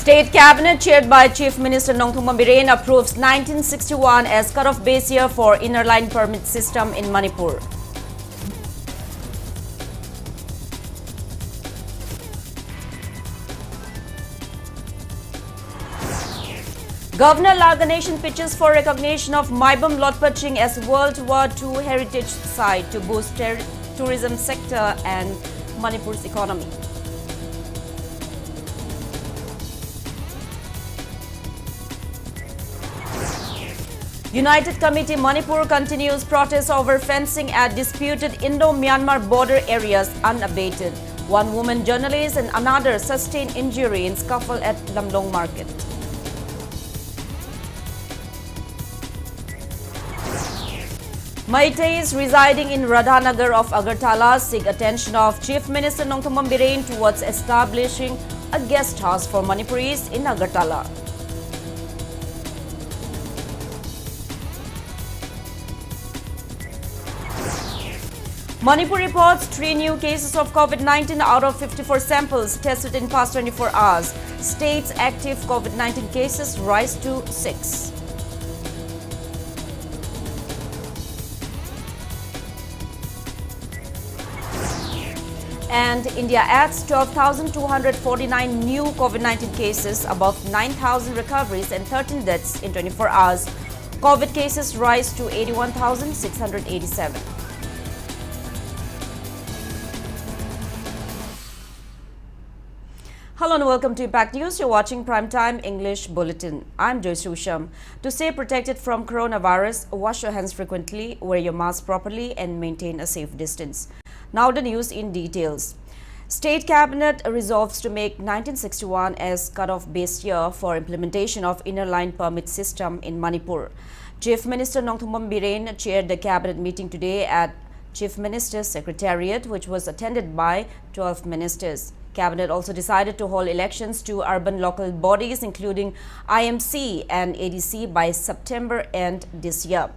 State Cabinet chaired by Chief Minister Nongthongam Biren approves 1961 as cut-off base year for inner line permit system in Manipur. Governor Laganation pitches for recognition of Maibam Lotpaching as World War II heritage site to boost tourism sector and Manipur's economy. United Committee Manipur continues protests over fencing at disputed Indo-Myanmar border areas unabated. One woman journalist and another sustained injury in scuffle at Lamlong Market. Meiteis residing in Radhanagar of Agartala seek attention of Chief Minister Nongthongam Biren towards establishing a guest house for Manipuris in Agartala. Manipur reports 3 new cases of COVID-19 out of 54 samples tested in past 24 hours. State's active COVID-19 cases rise to 6. And India adds 12,249 new COVID-19 cases, above 9,000 recoveries and 13 deaths in 24 hours. COVID cases rise to 81,687. Hello and welcome to Impact News. You're watching Primetime English Bulletin. I'm JOYSHREE. To stay protected from coronavirus, wash your hands frequently, wear your mask properly and maintain a safe distance. Now the news in details. State Cabinet resolves to make 1961 as cut-off base year for implementation of inner line permit system in Manipur. Chief Minister Nongthongam Biren chaired the Cabinet meeting today at Chief Minister's Secretariat, which was attended by 12 ministers. Cabinet also decided to hold elections to urban local bodies including IMC and ADC by September end this year.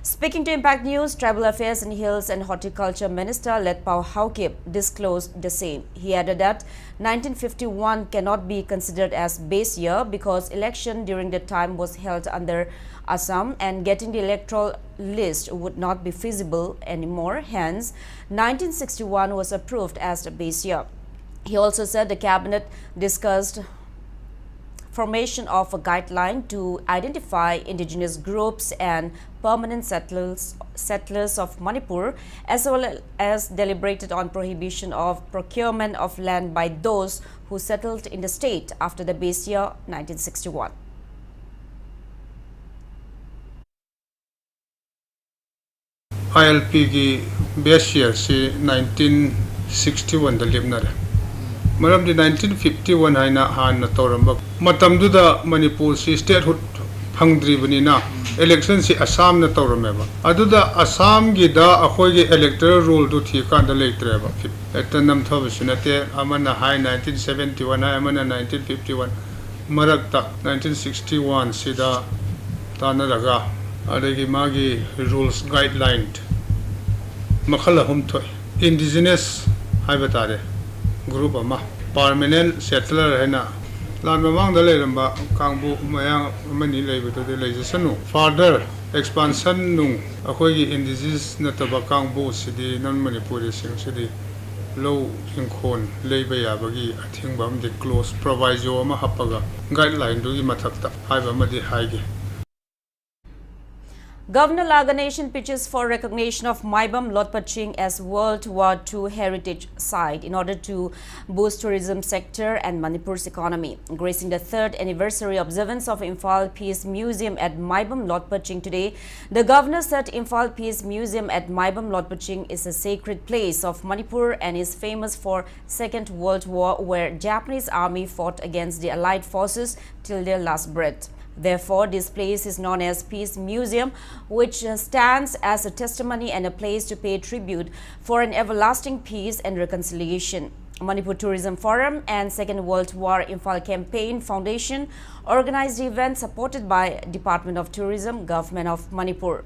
Speaking to Impact News, Tribal Affairs and Hills and Horticulture Minister Letpao Haukip disclosed the same. He added that 1951 cannot be considered as base year because election during the time was held under USHAM and getting the electoral list would not be feasible anymore. Hence, 1961 was approved as the base year. He also said the Cabinet discussed formation of a guideline to identify indigenous groups and permanent settlers of Manipur, as well as deliberated on prohibition of procurement of land by those who settled in the state after the base year 1961. ILP की base year से 1961 दा लिबनर मरम दि 1951 हाइना हान तौरम मतमदुदा मणिपुर से statehood फंगद्रिबनिना election से असम न तौरमेबा अदुदा असम गिदा अखोइगे electoral rule दु थी कांदा लेत्रेबा एत नमथबसुनते अमना हाइ 1971 हाइ अमना 1951 मरकता 1961 सिदा तानरगा अदगी मागी रूल्स गाइडलाइन मखल हम थोय इंडिजिनस हाइबतारे ग्रुप अमा परमानेंट सेटलर है ना लान ममांग लेरंबा कांगबु मयांग मनी लेबतो लेजसनु फर्दर एक्सपांशन नु अखोगी इंडिजिनस नतबा कांगबु सिदी नन मणिपुरी सिंग सिदी लो इंखोन लेबा याबगी अथिंगबम दि क्लोज प्रोवाइजो अमा हपगा गाइडलाइन दुगी मथक्ता हाइबा मदि हाइगे. Governor Laganation pitches for recognition of Maibam Lotpaching as World War II heritage site in order to boost tourism sector and Manipur's economy. Gracing the 3rd anniversary observance of Imphal Peace Museum at Maibam Lotpaching today, the governor said Imphal Peace Museum at Maibam Lotpaching is a sacred place of Manipur and is famous for Second World War, where Japanese army fought against the Allied forces till their last breath. Therefore, this place is known as Peace Museum, which stands as a testimony and a place to pay tribute for an everlasting peace and reconciliation. Manipur Tourism Forum and Second World War Imphal Campaign Foundation organized the event supported by Department of Tourism, Government of Manipur.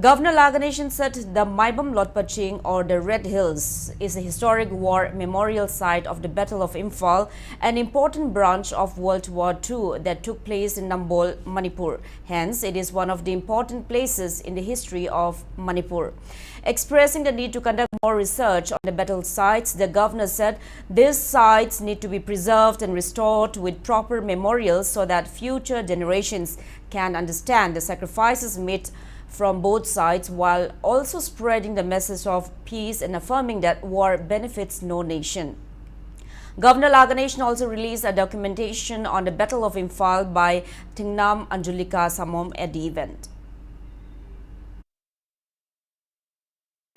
Governor Laganeshan said the Maibam Lotpaching, or the Red Hills, is a historic war memorial site of the Battle of Imphal, an important branch of World War II that took place in Nambol, Manipur. Hence, it is one of the important places in the history of Manipur. Expressing the need to conduct more research on the battle sites, the governor said these sites need to be preserved and restored with proper memorials so that future generations can understand the sacrifices made from both sides, while also spreading the message of peace and affirming that war benefits no nation. Governor Laganeshan also released a documentation on the Battle of Imphal by Tingnam Anjulika Samom at the event.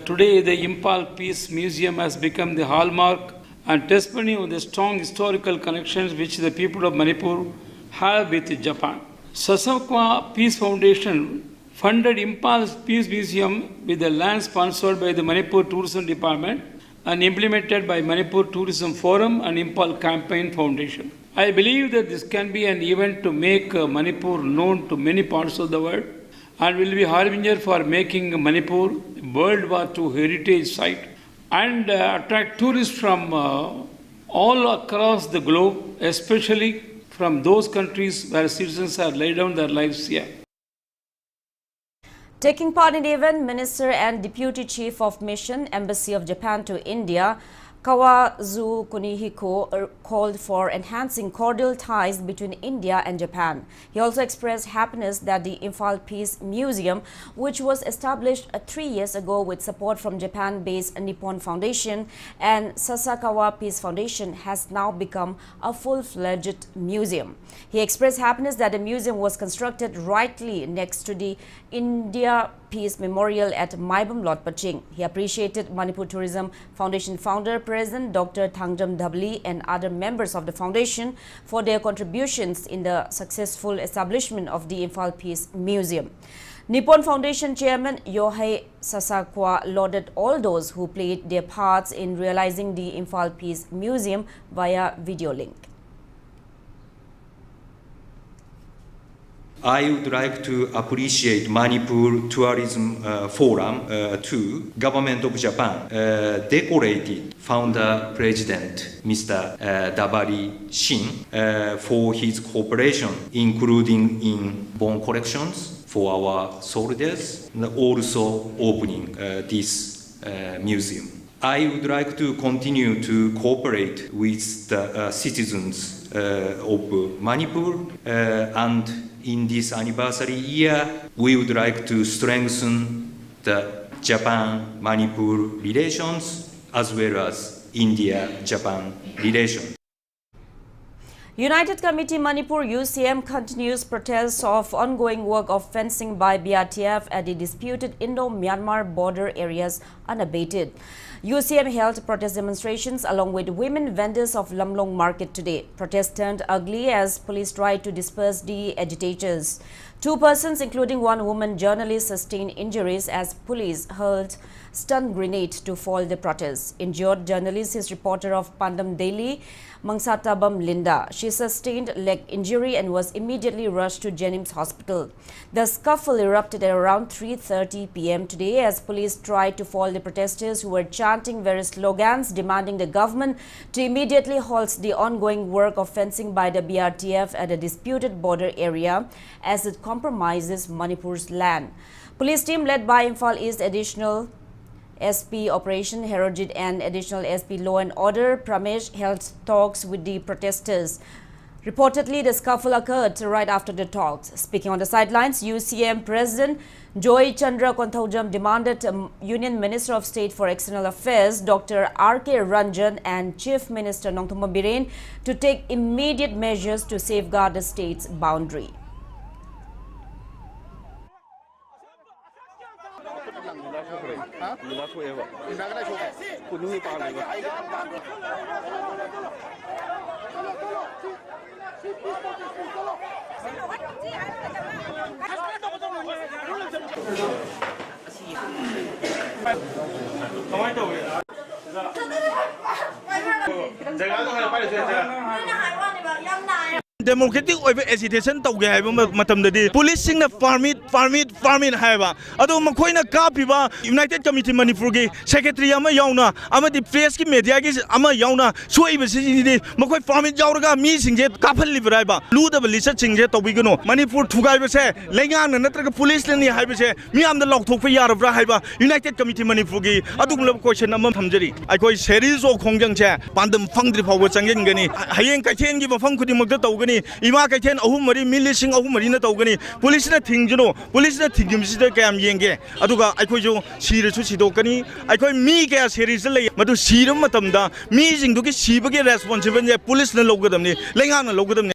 Today, the Imphal Peace Museum has become the hallmark and testimony of the strong historical connections which the people of Manipur have with Japan. Sasakwa Peace Foundation funded Imphal's Peace Museum with the land sponsored by the Manipur Tourism Department and implemented by Manipur Tourism Forum and Imphal Campaign Foundation. I believe that this can be an event to make Manipur known to many parts of the world and will be harbinger for making Manipur a World War II heritage site and attract tourists from all across the globe, especially from those countries where citizens have laid down their lives here. Taking part in the event, Minister and Deputy Chief of Mission, Embassy of Japan to India, Kawazu Kunihiko, called for enhancing cordial ties between India and Japan. He also expressed happiness that the Imphal Peace Museum, which was established 3 years ago with support from Japan-based Nippon Foundation and Sasakawa Peace Foundation, has now become a full-fledged museum. He expressed happiness that the museum was constructed rightly next to the India Peace Memorial at Maibam Lotpaching. He appreciated Manipur Tourism Foundation founder, President Dr. Thangjam Dabli, and other members of the foundation for their contributions in the successful establishment of the Imphal Peace Museum. Nippon Foundation Chairman Yohei Sasakwa lauded all those who played their parts in realizing the Imphal Peace Museum via video link. I would like to appreciate Manipur Tourism Forum to Government of Japan decorated Founder President Mr. Dabari Shin for his cooperation, including in bone collections for our soldiers, and also opening this museum. I would like to continue to cooperate with the citizens of Manipur and in this anniversary year, we would like to strengthen the Japan-Manipur relations as well as India-Japan relations. United Committee Manipur UCM continues protests of ongoing work of fencing by BRTF at the disputed Indo-Myanmar border areas unabated. UCM held protest demonstrations along with women vendors of Lamlong Market today. Protests turned ugly as police tried to disperse the agitators. 2 persons, including 1 woman journalist, sustained injuries as police hurled stun grenade to foil the protests. Injured journalist is reporter of Pandam Daily, Mangsatabam Linda. She sustained leg injury and was immediately rushed to Jennings Hospital. The scuffle erupted at around 3:30 p.m. today as police tried to foil the protesters who were chanting various slogans demanding the government to immediately halt the ongoing work of fencing by the BRTF at a disputed border area as it compromises Manipur's land. Police team led by Imphal East Additional SP Operation Herojit and Additional SP Law and Order Pramesh held talks with the protesters. Reportedly, the scuffle occurred right after the talks. Speaking on the sidelines, UCM President Joy Chandra Konthaujam demanded Union Minister of State for External Affairs Dr. R.K. Ranjan and Chief Minister Nongthoma Biren to take immediate measures to safeguard the state's boundary. democratic oibe agitation tawge haiba matamdadi police singna farmit haiba ado makoina kapiba United Committee Manipur gi secretary ama yauna amadi press ki media gi ama yauna soibe sidi makoi farmit yauraga mi singje kapal libraiba luda balisa singje tawbigano Manipur thugaibe se lengang na natraga police leni haibe se mi amda lokthokpa yarabra haiba United Committee Manipur gi adugla question ama thamjari aikoi series o khongjang che pandam fangdri phawa changen gani hayeng kaithen gi mafam khudi magda tawgani ima kaithen ahum mari milising ahum mari na tawgani police na thingjuno police na thingimsida kayam yenge aduga aikoi jo sirasu sidokani aikoi mi kaya series lei madu siram matamda mi jingdu ki sibage responsible je police na logadamni lengang na logadamni.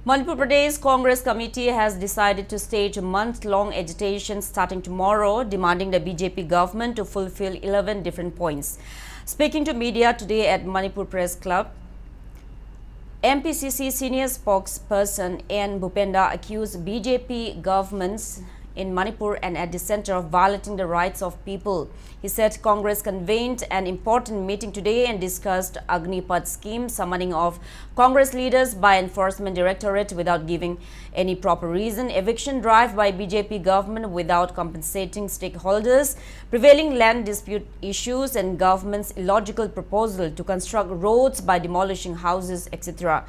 Manipur Pradesh Congress Committee has decided to stage a month-long agitation starting tomorrow, demanding the BJP government to fulfill 11 different points. Speaking to media today at Manipur Press Club, MPCC senior spokesperson N. Bhupenda accused BJP governments in Manipur and at the center of violating the rights of people. He said Congress convened an important meeting today and discussed Agnipath scheme, summoning of Congress leaders by Enforcement Directorate without giving any proper reason, eviction drive by BJP government without compensating stakeholders, prevailing land dispute issues and government's illogical proposal to construct roads by demolishing houses, etc.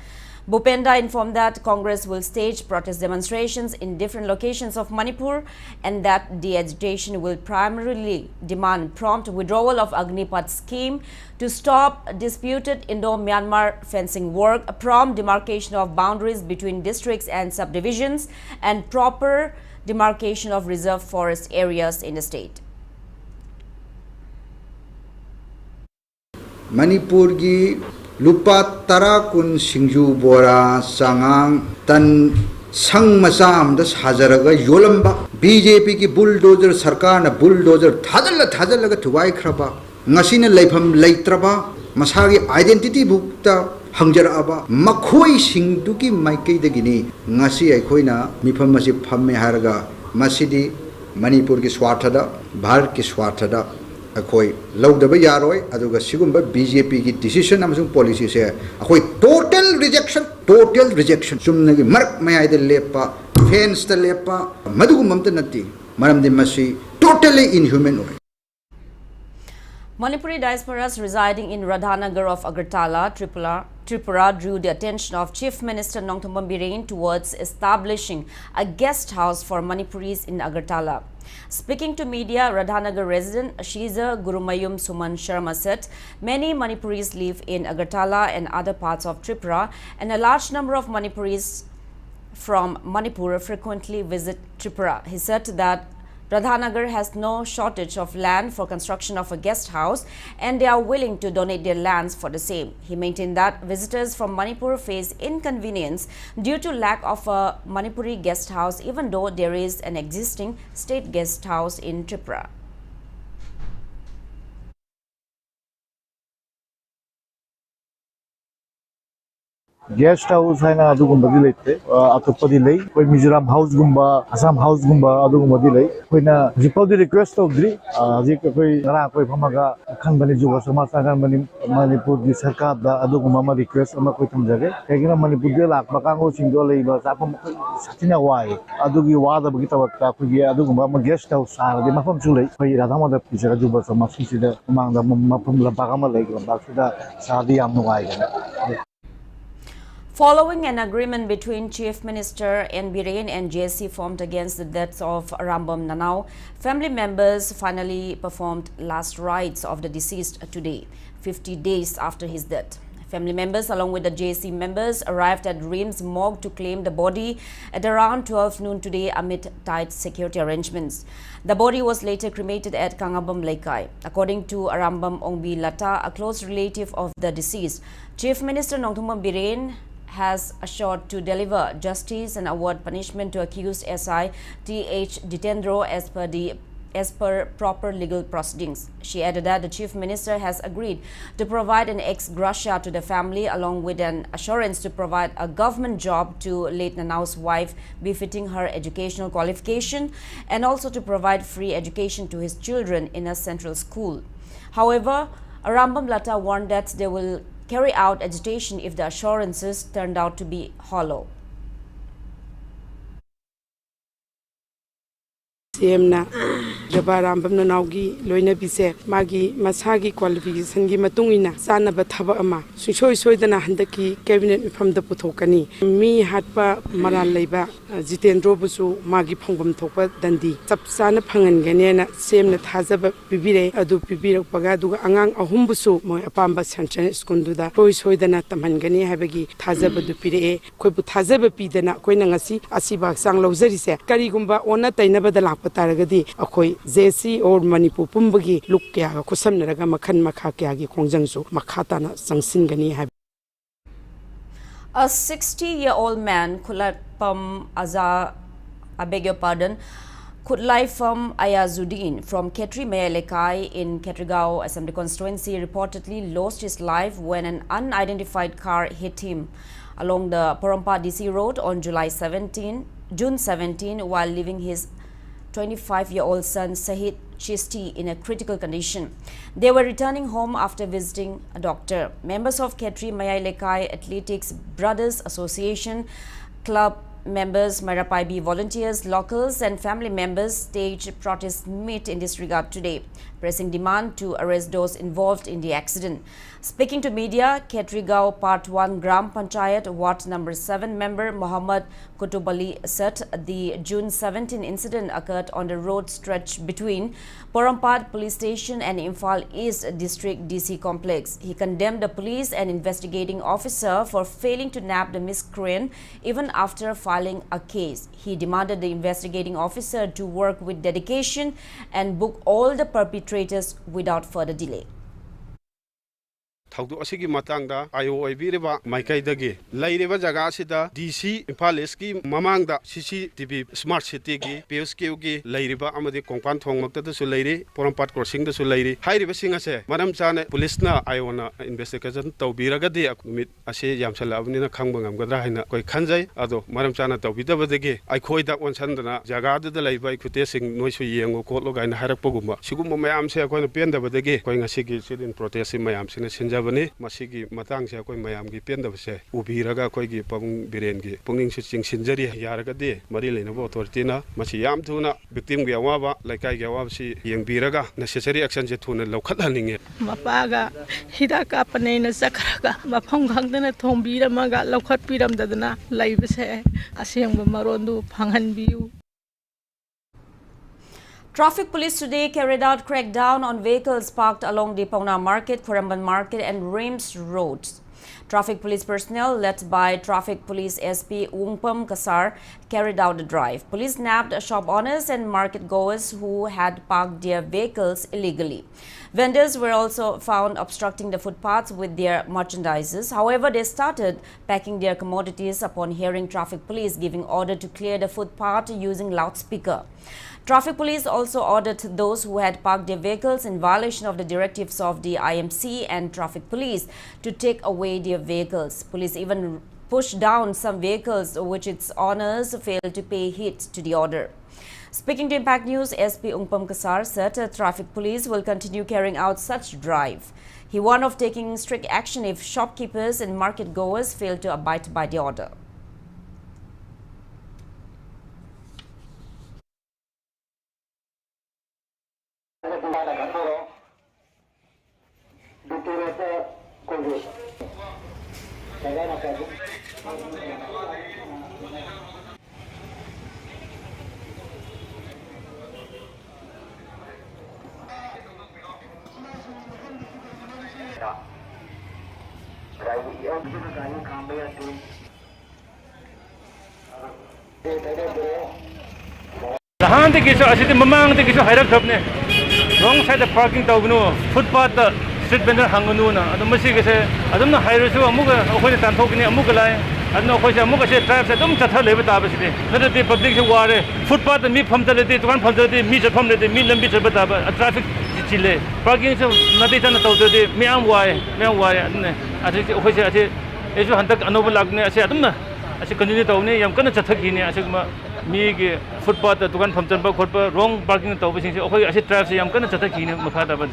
Bhupenda informed that Congress will stage protest demonstrations in different locations of Manipur and that the agitation will primarily demand prompt withdrawal of Agnipath scheme to stop disputed Indo-Myanmar fencing work, a prompt demarcation of boundaries between districts and subdivisions, and proper demarcation of reserved forest areas in the state. Manipur gi lupa tara kun singju bora sangang tan sang masam das hazaraga yolamba BJP ki bulldozer sarkar na bulldozer thadal laga thuwai khraba ngasina leifam leitraba masagi identity bukta hangjara aba makhoi singdu ki maikei dagini ngasi aikhoina mifam masi phamme haraga masidi Manipur ki swathada Bharat ki swathada akoi laudaba yaroi aduga sigumba BJP ki decision amasung policy se akoi total rejection sumna gi mark mayai de lepa fence ta lepa madugum mamta natti maram de masi totally inhuman oi. Manipuri diasporas residing in Radhanagar of Agartala, Tripura drew the attention of Chief Minister Nongthombam Bireen towards establishing a guest house for Manipuris in Agartala. Speaking to media, Radhanagar resident Shiza Gurumayum Suman Sharma said many Manipuris live in Agartala and other parts of Tripura, and a large number of Manipuris from Manipur frequently visit Tripura. He said that Radhanagar has no shortage of land for construction of a guest house and they are willing to donate their lands for the same. He maintained that visitors from Manipur face inconvenience due to lack of a Manipuri guest house, even though there is an existing state guest house in Tripura. Guest house hai na adugumba di leite atoppa di lei koi Mizoram house gumba Assam house gumba adugumba di lei koi na jipau di request of dri ji koi ngara koi phamaga khan bani juga samaj agan bani Manipur di sarkar da adugumba ma request ama koi thamjage kaigina Manipur de lak bakango singdo lei ba sapam satina wai adugi wada bagi tabakta koi adugumba ma guest house sar de mafam chu lei koi radhama da pisara juba samaj sida mangda mafam labaga ma lei ba sida sadi am nuai gana. Following an agreement between Chief Minister N. Bireen and JC formed against the deaths of Rambam Nanau, family members finally performed last rites of the deceased today, 50 days after his death. Family members along with the JC members arrived at Reams morgue to claim the body at around 12 noon today amid tight security arrangements. The body was later cremated at Kangabam Laikai. According to Arambam Ongbi Lata, a close relative of the deceased, Chief Minister Nongthombam Bireen has assured to deliver justice and award punishment to accused SI T.H. Ditendro as per proper legal proceedings. She added that the Chief Minister has agreed to provide an ex gratia to the family along with an assurance to provide a government job to late Nanau's wife befitting her educational qualification and also to provide free education to his children in a central school. However, Arambam Lata warned that they will carry out agitation if the assurances turned out to be hollow. CMna Jabaram Naugi, Loina Bise, Magi, Masagi qualification, Gimatungina, Sanaba Taba Ama, Sushoi Soidana Handaki, cabinet from the Potokani, me Hatpa Maran Leba, Ziten Robusu, Magi Pongum Topa, Dandi, Sapsana Pangan Ganena, same that Hazaba Bibire, Adu Bibiro Pagadu, Angang, Ahumbusu, Moy Apamba Sanchan Skunduda, Roi Soidana Tamangani Habagi, Tazaba Dupire, Quebu Tazaba Pidana, Quenangasi, Asiba Sang Lozerise, Karigumba, Ona Tainaba the Lapa. Taragadi, Akoi, Zesi or Manipur Pumbagi, Lukia, Kusamnaga Makan Makaki, Kongzangsu, Makatana, Sangsingani have. A 60-year-old man, Kulapam Azar, I beg your pardon, Kutlai Ayazuddin from Ketri Mayalekai in Ketrigao Assembly constituency reportedly lost his life when an unidentified car hit him along the Porompa DC road on June 17 while leaving his 25-year-old son Sahid Chisti in a critical condition. They were returning home after visiting a doctor. Members of Ketri Mayalekai Athletics Brothers Association, club members, Marapaibi volunteers, locals and family members staged protest meet in this regard today, pressing demand to arrest those involved in the accident. Speaking to media, Ketrigao Part 1 Gram Panchayat Ward number 7 member Muhammad Kutubali said the June 17 incident occurred on the road stretch between Porampad Police Station and Imphal East District DC Complex. He condemned the police and investigating officer for failing to nab the miscreant even after filing a case. He demanded the investigating officer to work with dedication and book all the perpetrators without further delay. Thaudu asigi matangda IOI biriba maikaidagi laireba jaga sida DC Imphal East ki mamangda CCTV Smart City gi PSQ gi lairiba amadi kongpan thongmakta da su lairi Porampat crossing da su lairi hairiba singa se maram chane police na IONA investigation tawbiragadi akumit ase yamsala abnina khangba ngamgadra haina koi khanjai ado maram chana tawbidabadagi aikhoida onsandana jaga da laiba ikute sing noisu yengo kotlo gaina harakpaguma sigumba mayam se akoina pendabadagi koi ngasigi sidin protest mayam sina sinja Masigi matang se koi mayam gi pendabse ubiraga koi gi pamung biren gi pungning su chingsinjari yaragadi mari leinabo authority na masi yam thuna victim gi awaba laikai gi awaba si yengbiraga necessary action je thuna lokhatlaninge mapaga hidaka paneina sakraga mafam khangdana thombiramga lokhatpiramdadana laibase asengba marondu phanganbiu. Traffic police today carried out crackdown on vehicles parked along the Pauna Market, Koramban Market and Reims roads. Traffic police personnel led by Traffic Police SP Ungpam Kasar carried out the drive. Police nabbed shop owners and market goers who had parked their vehicles illegally. Vendors were also found obstructing the footpaths with their merchandises. However, they started packing their commodities upon hearing traffic police giving order to clear the footpath using loudspeaker. Traffic police also ordered those who had parked their vehicles in violation of the directives of the IMC and traffic police to take away their vehicles. Police even pushed down some vehicles which its owners failed to pay heed to the order. Speaking to Impact News, SP Ungpam Kasar said traffic police will continue carrying out such drive. He warned of taking strict action if shopkeepers and market goers fail to abide by the order. Lahan de kiso asiti mamang de kiso hairak thapne wrong side of parking tawbnu footpath street vendor hangunu na adum masi kese adum na hairu su amuga akhoi tan thokni amuga lai adno akhoi se amuga se drive se dum chatha lebe ta basiti nade de public se ware footpath mi phamtale de dukan phamtale mi chatpham le de mi lambi chaba ta traffic chile parking se nade tan tawde de mi am wai adne ati akhoi se ati eju hantak anoba lagne ase adum na ase continue tawne yam kana chathaki ne ase ma mi ge footpath dukan phamtan ba khotpa wrong parking tawbising se akhoi ase traffic se yam kana chathaki ne makha ta ba.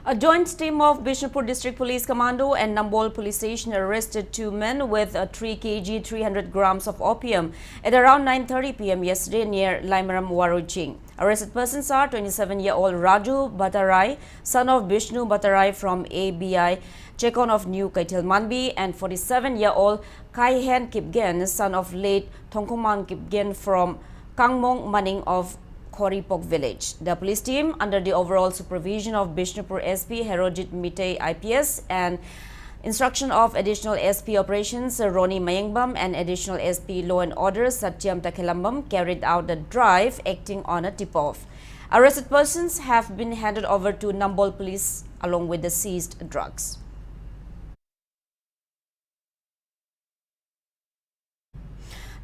A joint team of Bishnupur District Police Commando and Nambol Police Station arrested 2 men with 3 kg 300 grams of opium at around 9:30 p.m. yesterday near Laimaram Waruching. Arrested persons are 27-year-old Raju Batarai, son of Bishnu Batarai from ABI Chekon of New Kaitil Manbi, and 47-year-old Kaihen Kipgen, son of late Thongkuman Kipgen from Kangmong Maning of Koripok village. The police team, under the overall supervision of Bishnupur SP Herojit Mitei IPS and instruction of additional SP operations Roni Mayengbam and additional SP Law and Order Satyam Takelambam, carried out the drive acting on a tip-off. Arrested persons have been handed over to Nambol police along with the seized drugs.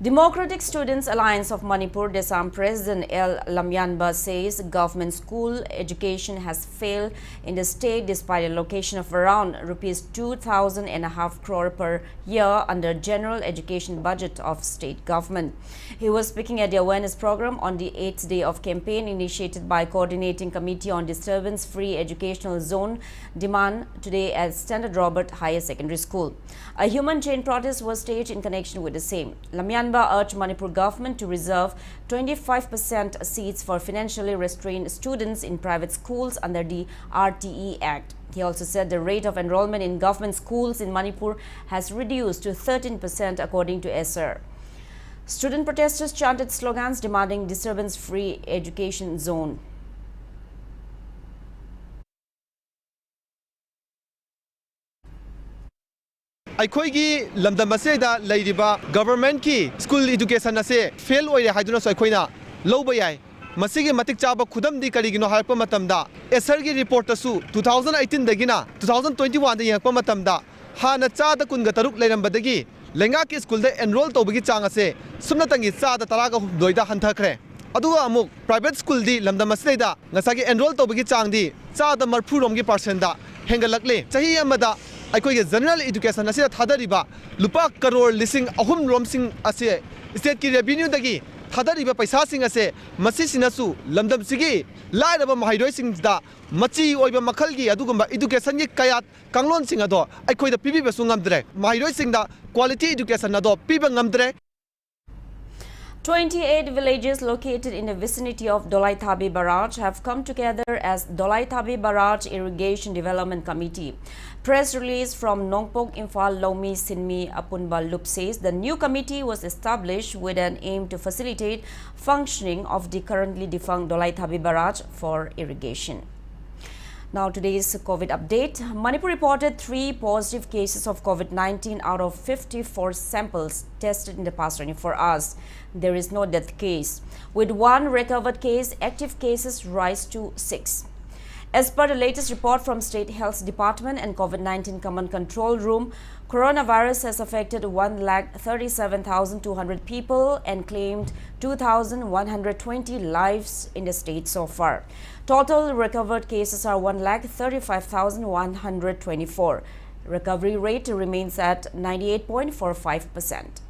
Democratic Students Alliance of Manipur Desam President L. Lamyanba says government school education has failed in the state despite a allocation of around rupees 2,500 crore per year under general education budget of state government. He was speaking at the awareness program on the 8th day of campaign initiated by Coordinating Committee on Disturbance-Free Educational Zone demand today at Standard Robert Higher Secondary School. A human chain protest was staged in connection with the same. Lamyanba urged Manipur government to reserve 25% seats for financially restrained students in private schools under the RTE Act. He also said the rate of enrollment in government schools in Manipur has reduced to 13% according to SR. Student protesters chanted slogans demanding disturbance-free education zone. ꯑꯩꯈꯣꯏꯒꯤ ꯂꯝꯗꯝ ꯑꯁꯤꯗ ꯂꯩꯔꯤꯕ ꯒꯚꯔꯟꯃꯦꯟꯠꯀꯤ school education ꯑꯁꯤ fail ꯑꯣꯏꯔꯦ ꯍꯥꯏꯗꯨꯅꯁꯨ ꯑꯩꯈꯣꯏꯅ ꯂꯧꯕ ꯌꯥꯏ ꯃꯁꯤꯒꯤ ꯃꯇꯤꯛ ꯆꯥꯕ ꯈꯨꯗꯝꯗꯤ ꯀꯔꯤꯒꯤꯅꯣ ꯍꯥꯏꯔꯛꯄ ꯃꯇꯝꯗ ꯑꯦꯁꯔꯒꯤ ꯔꯤꯄꯣꯔꯠꯇꯁꯨ 2018ꯗꯒꯤꯅ 2021ꯗ ꯌꯦꯡꯉꯛꯄ ꯃꯇꯝꯗ ꯍꯥꯟꯅ ꯆꯥꯗ 23 ꯂꯩꯔꯝꯕꯗꯒꯤ ꯂꯩꯉꯥꯛꯀꯤ ꯁ꯭ꯀꯨꯜꯗ ꯑꯦꯟꯔꯣꯜ ꯇꯧꯕꯒꯤ ꯆꯥꯡ ꯑꯁꯦ ꯁꯨꯞꯅꯇꯪꯒꯤ ꯆꯥꯗ 13ꯗ ꯍꯟꯊꯈ꯭ꯔꯦ ꯑꯗꯨꯒ ꯑꯃꯨꯛ ꯄ꯭ꯔꯥꯏꯚꯦꯠ ꯁ꯭ꯀꯨꯜꯗꯤ ꯂꯝꯗꯝ ꯑꯁꯤꯗ ꯉꯁꯥꯏꯒꯤ ꯑꯦꯟꯔꯣꯜ ꯇꯧꯕꯒꯤ ꯆꯥꯡꯗꯤ ꯆꯥꯗ 40ꯔꯣꯝꯒꯤ ꯄꯥꯔꯁꯦꯟꯗ ꯍꯦꯟꯒꯠꯂꯛꯂꯦ ꯆꯍꯤ ꯑꯃꯗ ꯑꯩꯈꯣꯏꯒꯤ ꯖꯦꯅꯔꯦꯜ ꯑꯦꯖꯨꯀꯦꯁꯟ ꯑꯁꯤꯗ ꯊꯥꯗꯔꯤꯕ ꯂꯨꯄꯥ ꯀꯔꯣꯔ 3,000ꯔꯣꯝꯁꯤꯡ ꯑꯁꯤ ꯁ꯭ꯇꯦꯠꯀꯤ ꯔꯦꯚꯤꯅ꯭ꯌꯨꯗꯒꯤ ꯊꯥꯗꯔꯤꯕ ꯄꯩꯁꯥꯁꯤꯡ ꯑꯁꯦ ꯃꯁꯤꯁꯤꯅꯁꯨ ꯂꯝꯗꯝꯁꯤꯒꯤ ꯂꯥꯏꯔꯕ ꯃꯍꯩꯔꯣꯏꯁꯤꯡꯗ ꯃꯆꯤ ꯑꯣꯏꯕ ꯃꯈꯜꯒꯤ ꯑꯗꯨꯒꯨꯝꯕ ꯏꯗꯨꯀꯦꯁꯟꯒꯤ ꯀꯌꯥꯠ ꯀꯥꯡꯂꯣꯟꯁꯤꯡ ꯑꯗꯣ ꯑꯩꯈꯣꯏꯗ ꯄꯤꯕꯤꯕꯁꯨ ꯉꯝꯗ꯭ꯔꯦ ꯃꯍꯩꯔꯣꯏꯁꯤꯡꯗ quality education ado piba ngamdre. 28 villages located in the vicinity of Dolai Thabi Barrage have come together as Dolai Thabi Barrage Irrigation Development Committee. Press release from Nongpok Imphal Lomi Sinmi Apunba Lup says the new committee was established with an aim to facilitate functioning of the currently defunct Dolai Thabi Barrage for irrigation. Now today's COVID update. Manipur reported 3 positive cases of COVID-19 out of 54 samples tested in the past 24 hours. There is no death case. With 1 recovered case, active cases rise to 6. As per the latest report from State Health Department and COVID-19 Command Control Room, coronavirus has affected 1,37,200 people and claimed 2,120 lives in the state so far. Total recovered cases are 1,35,124. Recovery rate remains at 98.45%.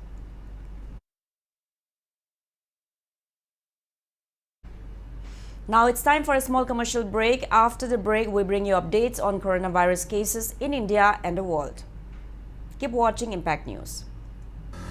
Now it's time for a small commercial break. After the break, we bring you updates on coronavirus cases in India and the world. Keep watching Impact News.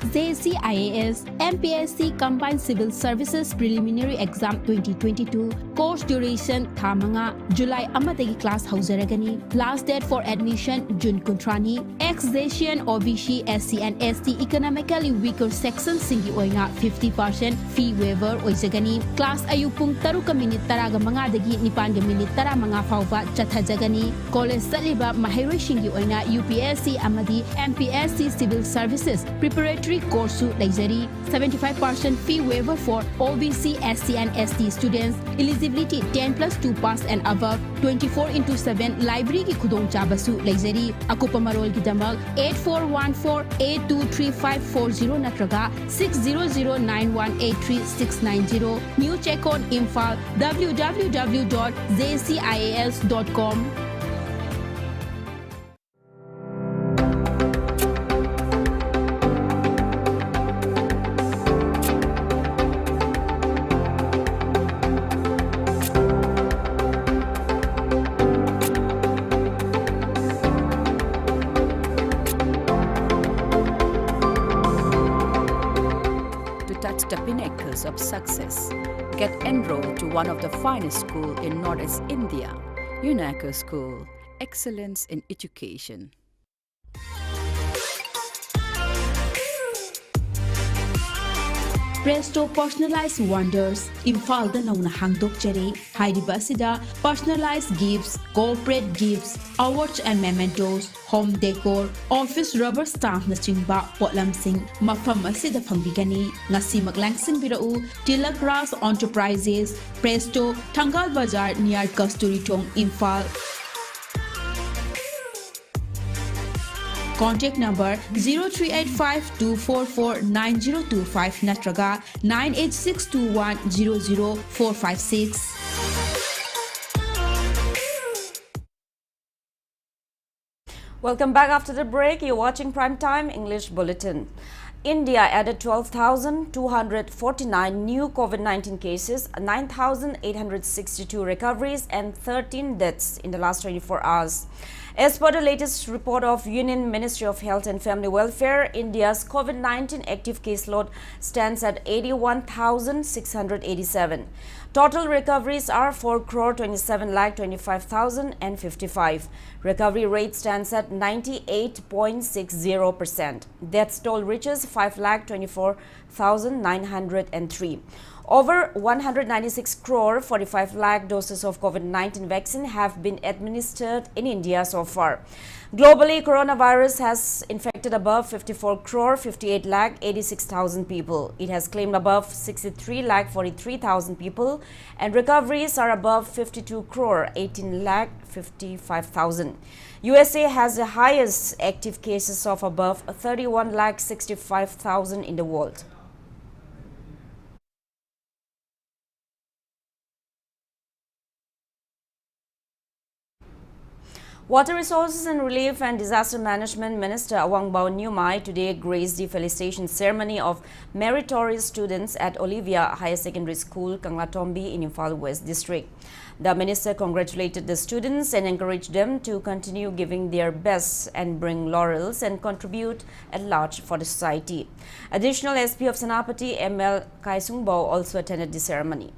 JCIAS MPSC Combined Civil Services Preliminary Exam 2022 Course Duration Thamanga July Amadagi class Hauseragani. Last date for admission June Kuntrani. Ex-Asian OBC SC and ST Economically Weaker Section Singi Oina 50% fee waiver Oisagani. Class Ayupung Taruka Minute Taraga Mangadagi Nipanga Minute Tara Manga Fauva Chatajagani. College Saliba Mahiro Shingi Oina UPSC Amadi MPSC Civil Services Preparatory course luxury 75% fee waiver for OBC, SC and ST students. Eligibility 10+2 pass and above. 24/7 library ki khudong chabasu luxury. Akupa marol ki damal 8414823540 natraga 6009183690. New check on Imphal www.jcias.com. secrets of success. Get enrolled to one of the finest schools in Northeast India, UNACO School, Excellence in Education. Presto Personalized Wonders, Imphal da nauna hangdok jare, Hairiba asida personalized gifts, corporate gifts, awards and mementos, home decor, office rubber stamp na chingba potlamsing mafam asida phangbigani ngasi maglangsing birau Tilak Ras Enterprises, Presto, Thangal Bazar near Kasturi Tong, Imphal. Contact number 0385-244-9025 natraga 98621-00456. Welcome back after the break. You're watching Primetime English Bulletin. India added 12,249 new COVID-19 cases, 9,862 recoveries and 13 deaths in the last 24 hours. As per the latest report of Union Ministry of Health and Family Welfare, India's COVID-19 active caseload stands at 81,687. Total recoveries are 4,27,25,055. Recovery rate stands at 98.60%. Death toll reaches 5,24,903. Over 196 crore 45 lakh doses of COVID-19 vaccine have been administered in India so far. Globally, coronavirus has infected above 54 crore 58 lakh 86,000 people. It has claimed above 63 lakh 43,000 people, and recoveries are above 52 crore 18 lakh 55,000. USA has the highest active cases of above 31 lakh 65,000 in the world. Water Resources and Relief and Disaster Management Minister Awangbao Nyumai today graced the felicitation ceremony of meritorious students at Olivia Higher Secondary School, Kanglatombi in Imphal West District. The minister congratulated the students and encouraged them to continue giving their best and bring laurels and contribute at large for the society. Additional SP of Senapati ML Kaisungbo also attended the ceremony.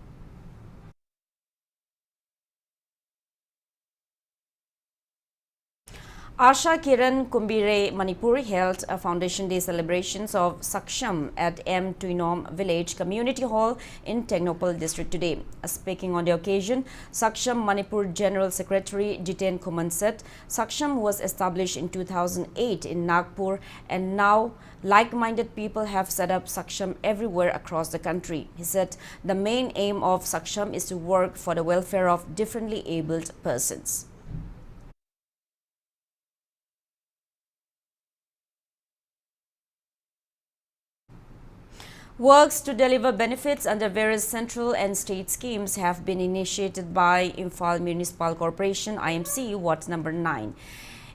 Asha Kiran Kumbire Manipuri held a Foundation Day celebrations of Saksham at M. Tuinom Village Community Hall in Technopal District today. Speaking on the occasion, Saksham Manipur General Secretary Jiten Kuman said Saksham was established in 2008 in Nagpur, and now like-minded people have set up Saksham everywhere across the country. He said the main aim of Saksham is to work for the welfare of differently abled persons. Works to deliver benefits under various central and state schemes have been initiated by Imphal Municipal Corporation IMC Ward number 9.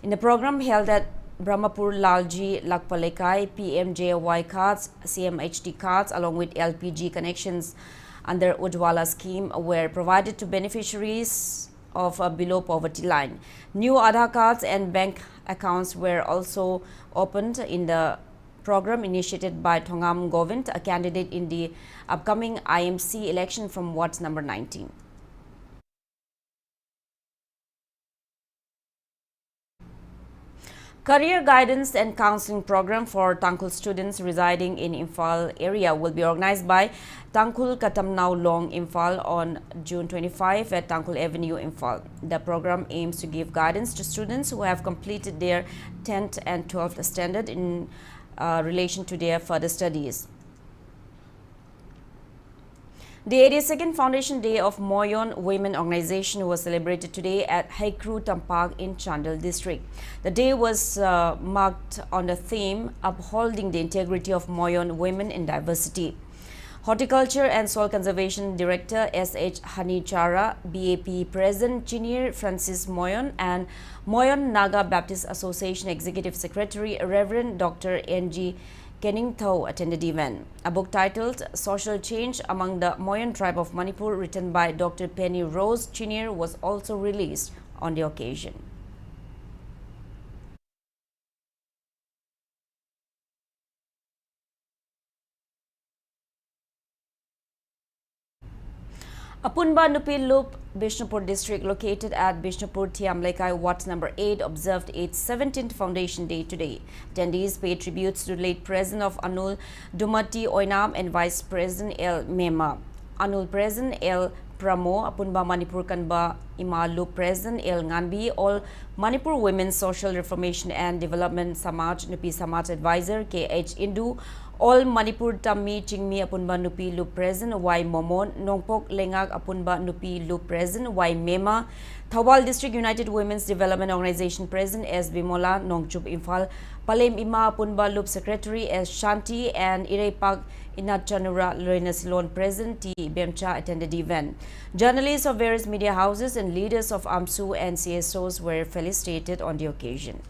In the program held at Brahmapur Lalji Lakpalekai, PMJY cards, CMHT cards along with LPG connections under Ujwala scheme were provided to beneficiaries of below poverty line. New Aadhaar cards and bank accounts were also opened in the program initiated by Thongam Govind, a candidate in the upcoming IMC election from Ward number 19. Career guidance and counseling program for Tangkhul students residing in Imphal area will be organized by Tangkhul Katamnau Long Imphal on June 25 at Tangkhul Avenue, Imphal. The program aims to give guidance to students who have completed their 10th and 12th standard in relation to their further studies. The 82nd Foundation Day of Moyon Women Organization was celebrated today at Haikru Tampak in Chandel District. The day was marked on the theme Upholding the Integrity of Moyon Women in Diversity. Horticulture and Soil Conservation Director S.H. Hanichara, BAP President Chinir Francis Moyon, and Moyon Naga Baptist Association Executive Secretary Reverend Dr. N.G. Kening Tho attended the event. A book titled Social Change Among the Moyon Tribe of Manipur, written by Dr. Penny Rose Chinir, was also released on the occasion. Apunba Nupi Loop, Bishnupur district, located at Bishnupur Thiamlekai, Ward number 8, observed its 17th Foundation Day today. Attendees paid tributes to the late President of Anul Dumati Oinam and Vice President L. Mema. Anul President L. Pramo, Apunba Manipur Kanba Imalu President L. Nganbi, all Manipur Women's Social Reformation and Development Samaj Nupi Samaj Advisor K.H. Indu, all Manipur Tammi Chingmi Apunba Nupi Loop President Y. Momon, Nongpok Lengak Apunba Nupi Loop President Y. Mema, Thawal District United Women's Development Organization President S. Bimola, Nongchup Imphal, Palem Ima Apunba Loop Secretary S. Shanti, and Irepak Inachanura Lorena Silon President T. Bemcha attended the event. Journalists of various media houses and leaders of AMSU and CSOs were felicitated on the occasion.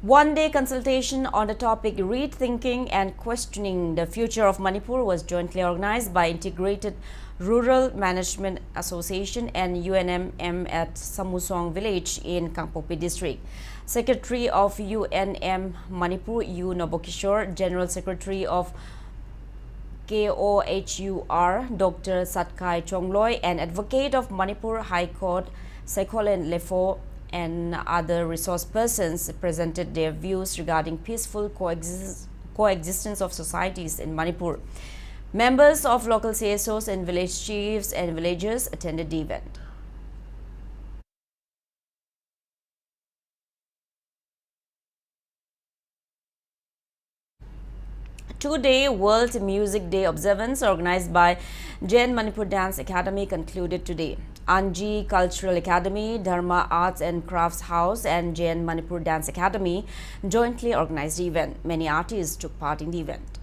One-day consultation on the topic Rethinking and Questioning the Future of Manipur was jointly organized by Integrated Rural Management Association and UNMM at Samusong Village in Kangpopi District. Secretary of UNM Manipur U. Nobokishore, General Secretary of KOHUR Dr. Satkai Chongloy, and Advocate of Manipur High Court Sekholen Lefo and other resource persons presented their views regarding peaceful coexistence of societies in Manipur. Members of local CSOs and village chiefs and villagers attended the event. Two-day World Music Day observance organized by Jain Manipur Dance Academy concluded today. Anji Cultural Academy, Dharma Arts and Crafts House and Jain Manipur Dance Academy jointly organized the event. Many artists took part in the event.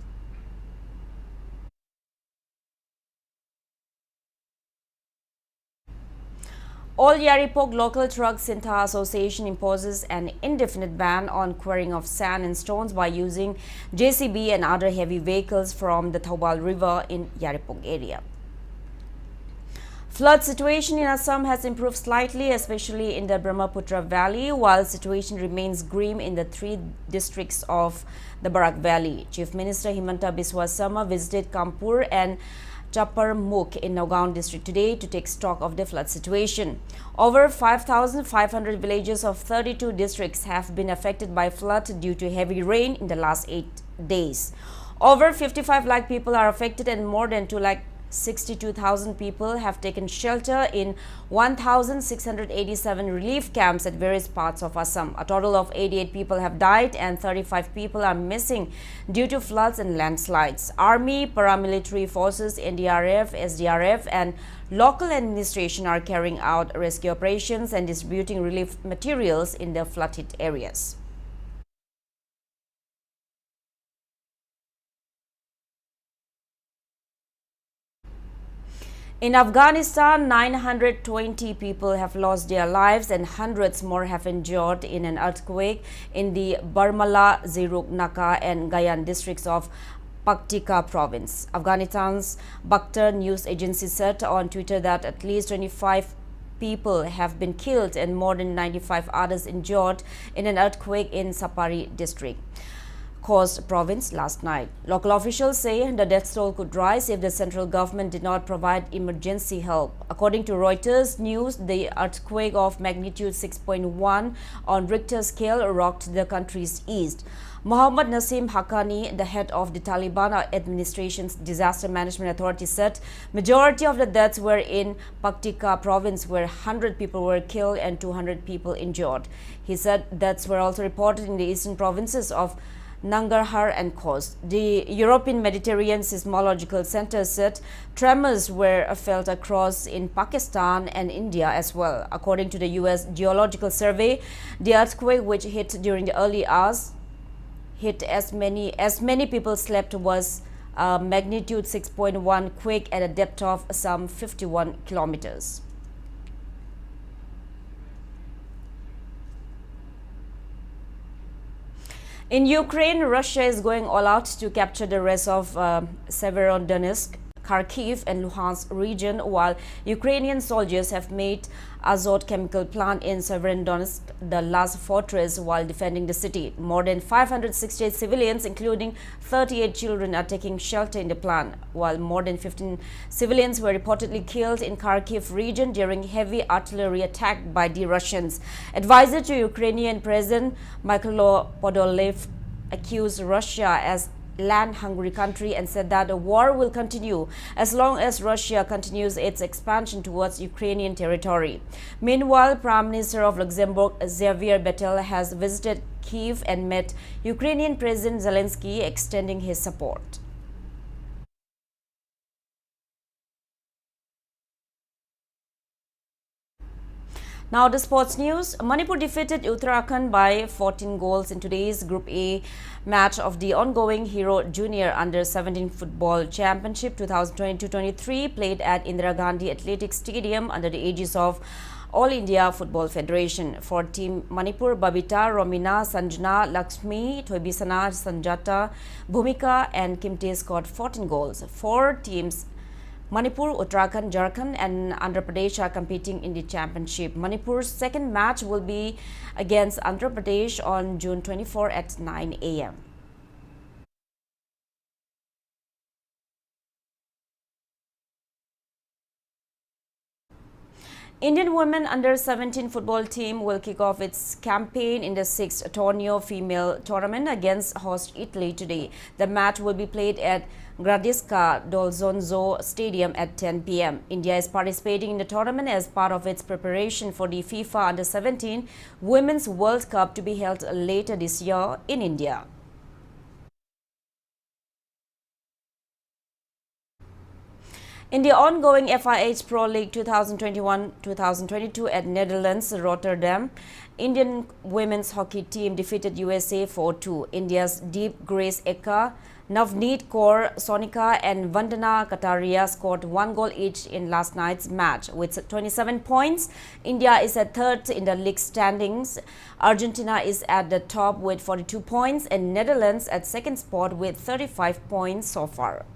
All Yaripok Local Truck Sinta Association imposes an indefinite ban on quarrying of sand and stones by using JCB and other heavy vehicles from the Thawal River in Yaripok area. Flood situation in Assam has improved slightly, especially in the Brahmaputra Valley, while situation remains grim in the 3 districts of the Barak Valley. Chief Minister Himanta Biswa Sarma visited Kanpur and Chaparmukh in Nagaon district today to take stock of the flood situation. Over 5,500 villages of 32 districts have been affected by flood due to heavy rain in the last 8 days. Over 55 lakh people are affected and more than 2,62,000 people have taken shelter in 1,687 relief camps at various parts of Assam. A total of 88 people have died and 35 people are missing due to floods and landslides. Army, paramilitary forces, NDRF, SDRF and local administration are carrying out rescue operations and distributing relief materials in the flood-hit areas. In Afghanistan, 920 people have lost their lives and hundreds more have injured in an earthquake in the Barmala, Ziruk, Naka and Gayan districts of Paktika province. Afghanistan's Bakhtar news agency said on Twitter that at least 25 people have been killed and more than 95 others injured in an earthquake in Sapari district. Caused province last night. Local officials say the death toll could rise if the central government did not provide emergency help. According to Reuters News, the earthquake of magnitude 6.1 on Richter scale rocked the country's east. Mohammad Nasim Haqqani, the head of the Taliban administration's disaster management authority, said majority of the deaths were in Paktika province, where 100 people were killed and 200 people injured. He said deaths were also reported in the eastern provinces of Nangarhar and Khost. The European Mediterranean Seismological Center said tremors were felt across in Pakistan and India as well. According to the US Geological Survey, the earthquake, which hit during the early hours, hit as many people slept, was a magnitude 6.1 quake at a depth of some 51 kilometers. In Ukraine, Russia is going all out to capture the rest of Severodonetsk, Kharkiv and Luhansk region, while Ukrainian soldiers have made Azot chemical plant in Severodonetsk the last fortress while defending the city. More than 568 civilians, including 38 children, are taking shelter in the plant, while more than 15 civilians were reportedly killed in Kharkiv region during heavy artillery attack by the Russians. Advisor to Ukrainian President Mikhailo Podolyev accused Russia as land-hungry country and said that the war will continue as long as Russia continues its expansion towards Ukrainian territory. Meanwhile, Prime Minister of Luxembourg Xavier Bettel has visited Kyiv and met Ukrainian President Zelensky, extending his support. Now the sports news. Manipur defeated Uttarakhand by 14 goals in today's Group A match of the ongoing Hero Junior Under-17 Football Championship 2022-23 played at Indira Gandhi Athletic Stadium under the aegis of All India Football Federation. For Team Manipur, Babita, Romina, Sanjana, Lakshmi, Thoibisana, Sanjata, Bhumika and Kimte scored 14 goals. 4 teams Manipur, Uttarakhand, Jharkhand and Andhra Pradesh are competing in the championship. Manipur's second match will be against Andhra Pradesh on June 24 at 9 a.m. Indian women under-17 football team will kick off its campaign in the 6th Torneo female tournament against host Italy today. The match will be played at Gradisca Dolzonzo Stadium at 10 p.m. India is participating in the tournament as part of its preparation for the FIFA Under-17 Women's World Cup to be held later this year in India. In the ongoing FIH Pro League 2021-2022 at Netherlands, Rotterdam, Indian women's hockey team defeated USA 4-2. India's Deep Grace Eka, Navneet Kaur Sonika and Vandana Kataria scored 1 goal each in last night's match. With 27 points, India is at third in the league standings. Argentina is at the top with 42 points and Netherlands at second spot with 35 points so far.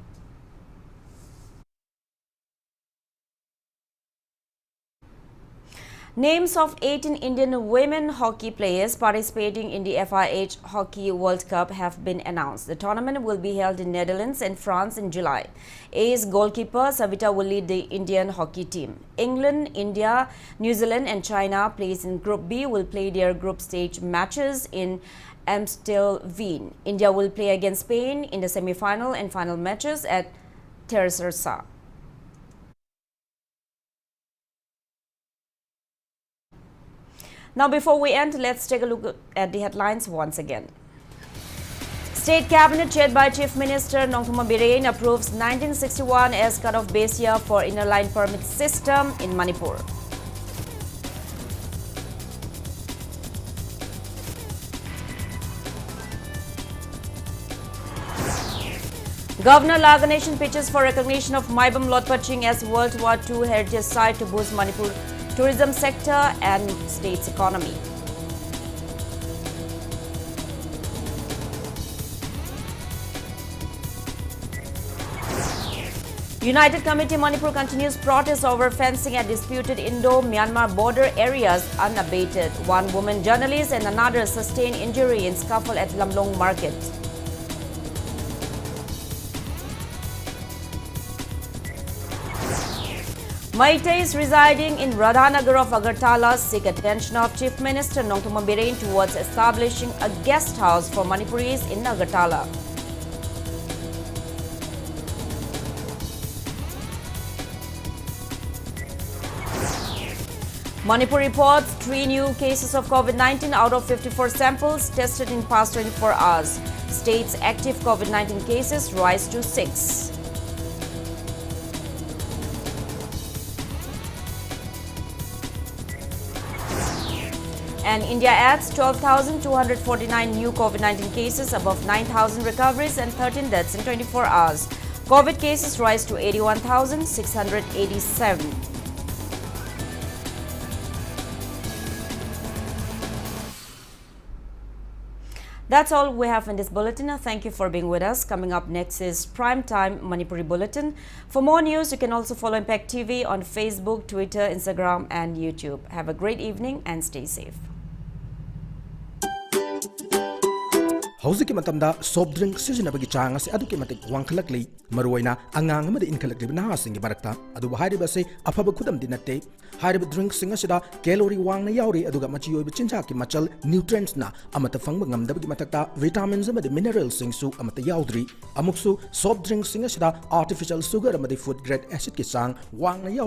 Names of 18 Indian women hockey players participating in the FIH Hockey World Cup have been announced. The tournament will be held in Netherlands and France in July. Ace goalkeeper Savita will lead the Indian hockey team. England, India, New Zealand and China, placed in Group B, will play their group stage matches in Amstelveen. India will play against Spain in the semi-final and final matches at Terrassa. Now, before we end, let's take a look at the headlines once again. State Cabinet chaired by Chief Minister Nongthoma Biren approves 1961 as cut-off base year for inner line permit system in Manipur. Governor Laganation pitches for recognition of Maibam Lotpaching as World War II heritage site to boost Manipur tourism sector and state's economy. United Committee Manipur continues protest over fencing at disputed Indo-Myanmar border areas unabated. One woman journalist and another sustained injury in scuffle at Lamlong Market. Maitais residing in Radhanagar of Agartala seek attention of Chief Minister Nongthoma Biren towards establishing a guest house for Manipuris in Agartala. Manipur reports 3 new cases of COVID-19 out of 54 samples tested in past 24 hours. State's active COVID-19 cases rise to 6. And India adds 12,249 new COVID-19 cases, above 9,000 recoveries and 13 deaths in 24 hours. COVID cases rise to 81,687. That's all we have in this bulletin. Thank you for being with us. Coming up next is Primetime Manipuri Bulletin. For more news, you can also follow Impact TV on Facebook, Twitter, Instagram and YouTube. Have a great evening and stay safe. Hauzik matamda soft drink sizinabagi chang ase aduki matik wangkhalakli maruaina angang amadi inkhalakli na singi barakta adu hariba se afaba khudam dinate hariba drink singa sida calorie wangna yauri aduga machi oiba chinja ki machal nutrients na amata fangba ngamdabagi matakta vitamins amadi minerals singsu amata yaudri amuksu soft drink singa sida artificial sugar amadi food grade acid ki sang wangna